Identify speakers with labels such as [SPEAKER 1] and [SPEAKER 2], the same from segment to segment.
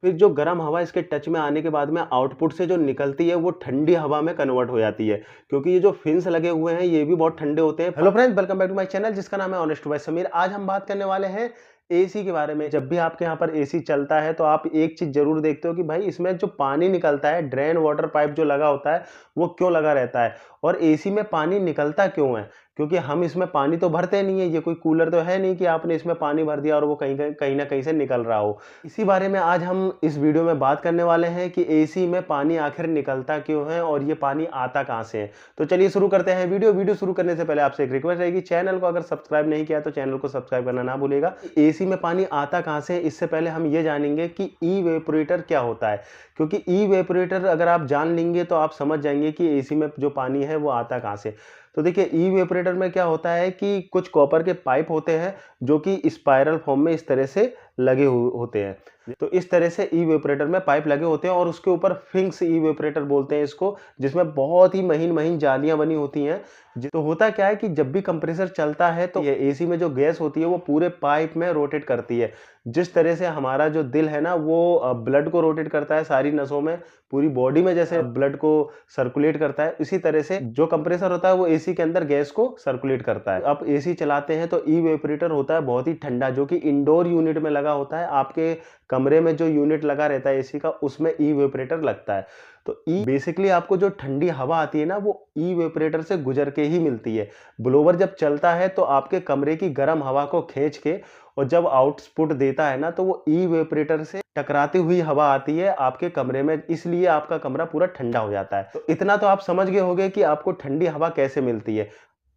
[SPEAKER 1] फिर जो गर्म हवा इसके टच में आने के बाद में आउटपुट से जो निकलती है वो ठंडी हवा में कन्वर्ट हो जाती है, क्योंकि ये जो फिन्स लगे हुए हैं ये भी बहुत ठंडे होते हैं। Hello friends, welcome back to my channel जिसका नाम है ऑनेस्ट बाय समीर। आज हम बात करने वाले हैं एसी के बारे में। जब भी आपके यहाँ पर एसी चलता है तो आप एक चीज जरूर देखते हो कि भाई इसमें जो पानी निकलता है, ड्रेन वाटर पाइप जो लगा होता है वो क्यों लगा रहता है, और एसी में पानी निकलता क्यों है। क्योंकि हम इसमें पानी तो भरते नहीं है, ये कोई कूलर तो है नहीं कि आपने इसमें पानी भर दिया और वो कहीं ना कहीं से निकल रहा हो। इसी बारे में आज हम इस वीडियो में बात करने वाले हैं कि एसी में पानी आखिर निकलता क्यों है और ये पानी आता कहाँ से है। तो चलिए शुरू करते हैं वीडियो शुरू करने से पहले आपसे एक रिक्वेस्ट रहेगी, चैनल को अगर सब्सक्राइब नहीं किया तो चैनल को सब्सक्राइब करना ना भूलिएगा। एसी में पानी आता कहाँ से, इससे पहले हम ये जानेंगे कि इवेपोरेटर क्या होता है। क्योंकि इवेपोरेटर अगर आप जान लेंगे तो आप समझ जाएंगे कि एसी में जो पानी है वो आता कहाँ से। तो देखिए, इवेपोरेटर में क्या होता है कि कुछ कॉपर के पाइप होते हैं जो कि स्पाइरल फॉर्म में इस तरह से लगे होते हैं। तो इस तरह से इवेपोरेटर में पाइप लगे होते हैं और उसके ऊपर फिंक्स इवेपोरेटर बोलते हैं इसको, जिसमें बहुत ही महीन महीन जालियां बनी होती हैं। तो होता क्या है कि जब भी कंप्रेसर चलता है तो ये एसी में जो गैस होती है वो पूरे पाइप में रोटेट करती है। जिस तरह से हमारा जो दिल है ना वो ब्लड को रोटेट करता है सारी नसों में, पूरी बॉडी में जैसे ब्लड को सर्कुलेट करता है, इसी तरह से जो कंप्रेसर होता है वो एसी के अंदर गैस को सर्कुलेट करता है। अब एसी चलाते हैं तो इवेपोरेटर होता है बहुत ही ठंडा, जो कि इंडोर यूनिट में लगा होता है। आपके कमरे में जो यूनिट लगा रहता है एसी का, उसमें इवेपोरेटर लगता है। तो बेसिकली आपको जो ठंडी हवा आती है ना वो इवेपोरेटर से गुजर के ही मिलती है। ब्लोवर जब चलता है तो आपके कमरे की गर्म हवा को खींच के, और जब आउटपुट देता है ना तो वो इवेपोरेटर से टकराती हुई हवा आती है आपके कमरे में, इसलिए आपका कमरा पूरा ठंडा हो जाता है। तो इतना तो आप समझ गए होंगे कि आपको ठंडी हवा कैसे मिलती है।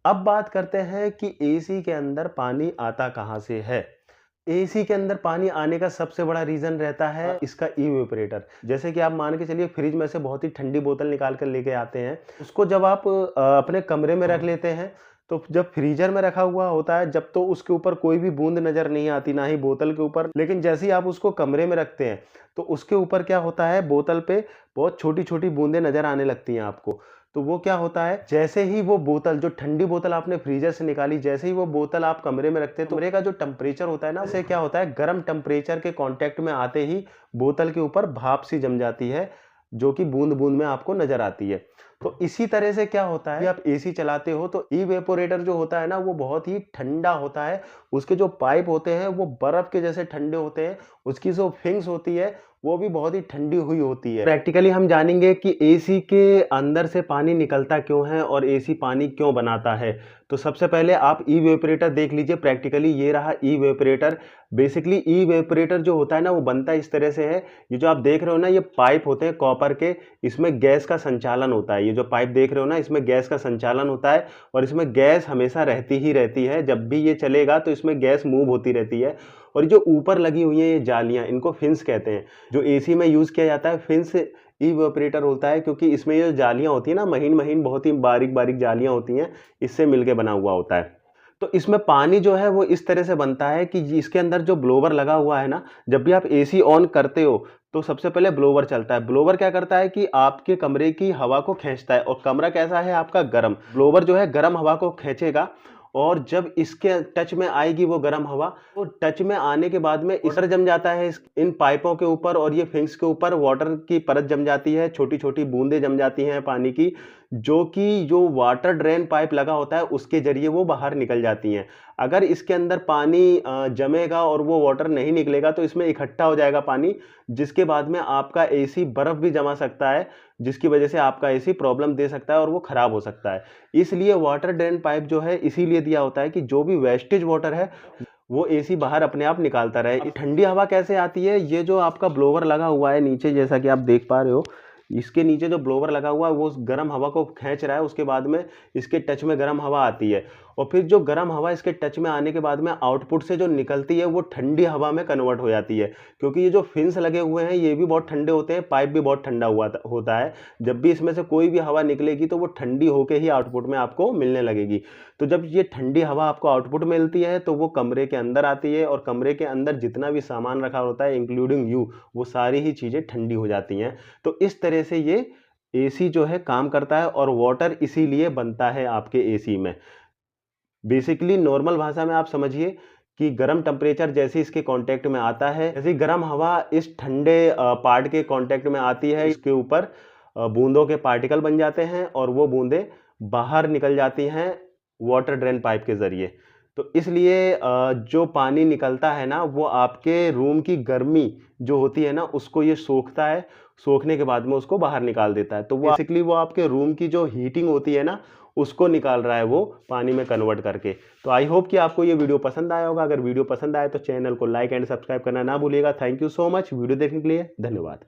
[SPEAKER 1] अब बात करते हैं कि एसी के अंदर पानी आता कहां से है। एसी के अंदर पानी आने का सबसे बड़ा रीजन रहता है इसका इवेपोरेटर। जैसे कि आप मान के चलिए, फ्रिज में से बहुत ही ठंडी बोतल निकाल कर लेके आते हैं, उसको जब आप अपने कमरे में रख लेते हैं तो जब फ्रीजर में रखा हुआ होता है, जब तो उसके ऊपर कोई भी बूंद नजर नहीं आती, ना ही बोतल के ऊपर। लेकिन जैसे ही आप उसको कमरे में रखते हैं तो उसके ऊपर क्या होता है, बोतल पे बहुत छोटी छोटी बूंदें नजर आने लगती हैं आपको। तो वो क्या होता है, जैसे ही वो बोतल, जो ठंडी बोतल आपने फ्रीजर से निकाली, जैसे ही वो बोतल आप कमरे में रखते हैं तो कमरे का जो टेम्परेचर होता है ना, उससे क्या होता है, गर्म टेम्परेचर के कांटेक्ट में आते ही बोतल के ऊपर भाप सी जम जाती है, जो कि बूंद बूंद में आपको नजर आती है। तो इसी तरह से क्या होता है, आप एसी चलाते हो तो इवेपोरेटर जो होता है ना वो बहुत ही ठंडा होता है। उसके जो पाइप होते हैं वो बर्फ के जैसे ठंडे होते हैं। उसकी जो फिंग्स होती है वो भी बहुत ही ठंडी हुई होती है। प्रैक्टिकली हम जानेंगे कि एसी के अंदर से पानी निकलता क्यों है और एसी पानी क्यों बनाता है। तो सबसे पहले आप इवेपोरेटर देख लीजिए। प्रैक्टिकली ये रहा इवेपोरेटर। बेसिकली इवेपोरेटर जो होता है ना वो बनता इस तरह से है। ये जो आप देख रहे हो ना, ये पाइप होते हैं कॉपर के, इसमें गैस का संचालन होता है। ये जो पाइप देख रहे हो ना, इसमें गैस का संचालन होता है और इसमें गैस हमेशा रहती ही रहती है। जब भी ये चलेगा तो इसमें गैस मूव होती रहती है। और जो ऊपर लगी हुई है ये जालियां, इनको फिन्स कहते हैं। जो एसी में यूज किया जाता है फिन्स इवेपोरेटर होता है, क्योंकि इसमें ये जालियां होती है ना, महीन महीन बहुत ही बारीक बारीक जालियां होती हैं, इससे मिलके बना हुआ होता है। तो इसमें पानी जो है वो इस तरह से बनता है कि इसके अंदर जो ब्लोवर लगा हुआ है ना, जब भी आप एसी ऑन करते हो तो सबसे पहले ब्लोवर चलता है। ब्लोवर क्या करता है कि आपके कमरे की हवा को खींचता है, और कमरा कैसा है आपका, गर्म। ब्लोवर जो है गर्म हवा को खींचेगा, और जब इसके टच में आएगी वो गर्म हवा, तो टच में आने के बाद में वाटर जम जाता है इन पाइपों के ऊपर, और ये फिंक्स के ऊपर वाटर की परत जम जाती है, छोटी छोटी बूंदें जम जाती हैं पानी की, जो वाटर ड्रेन पाइप लगा होता है उसके जरिए वो बाहर निकल जाती हैं। अगर इसके अंदर पानी जमेगा और वो वाटर नहीं निकलेगा तो इसमें इकट्ठा हो जाएगा पानी, जिसके बाद में आपका एसी बर्फ भी जमा सकता है, जिसकी वजह से आपका एसी प्रॉब्लम दे सकता है और वो खराब हो सकता है। इसलिए वाटर ड्रेन पाइप जो है इसीलिए दिया होता है कि जो भी वेस्टेज वाटर है वो एसी बाहर अपने आप निकालता रहे। ठंडी हवा कैसे आती है, ये जो आपका ब्लोवर लगा हुआ है नीचे, जैसा कि आप देख पा रहे हो, इसके नीचे जो ब्लोवर लगा हुआ है वो उस गर्म हवा को खींच रहा है। उसके बाद में इसके टच में गर्म हवा आती है, और फिर जो गर्म हवा इसके टच में आने के बाद में आउटपुट से जो निकलती है वो ठंडी हवा में कन्वर्ट हो जाती है। क्योंकि ये जो फिन्स लगे हुए हैं ये भी बहुत ठंडे होते हैं, पाइप भी बहुत ठंडा होता है। जब भी इसमें से कोई भी हवा निकलेगी तो वो ठंडी होकर ही आउटपुट में आपको मिलने लगेगी। तो जब ये ठंडी हवा आपको आउटपुट में मिलती है तो वो कमरे के अंदर आती है, और कमरे के अंदर जितना भी सामान रखा होता है इंक्लूडिंग यू, वो सारी ही चीज़ें ठंडी हो जाती हैं। तो इस तरह से ये एसी जो है काम करता है, और वाटर इसीलिए बनता है आपके एसी में। बेसिकली नॉर्मल भाषा में आप समझिए कि गर्म टेम्परेचर जैसे इसके कांटेक्ट में आता है, जैसे गर्म हवा इस ठंडे पार्ट के कांटेक्ट में आती है, इसके ऊपर बूंदों के पार्टिकल बन जाते हैं और वो बूंदें बाहर निकल जाती हैं वाटर ड्रेन पाइप के ज़रिए। तो इसलिए जो पानी निकलता है ना, वो आपके रूम की गर्मी जो होती है ना, उसको ये सोखता है, सोखने के बाद में उसको बाहर निकाल देता है। तो वो बेसिकली वो आपके रूम की जो हीटिंग होती है ना, उसको निकाल रहा है वो पानी में कन्वर्ट करके। तो आई होप कि आपको ये वीडियो पसंद आया होगा। अगर वीडियो पसंद आए तो चैनल को लाइक एंड सब्सक्राइब करना ना भूलिएगा। Thank you so much video देखने के लिए, धन्यवाद।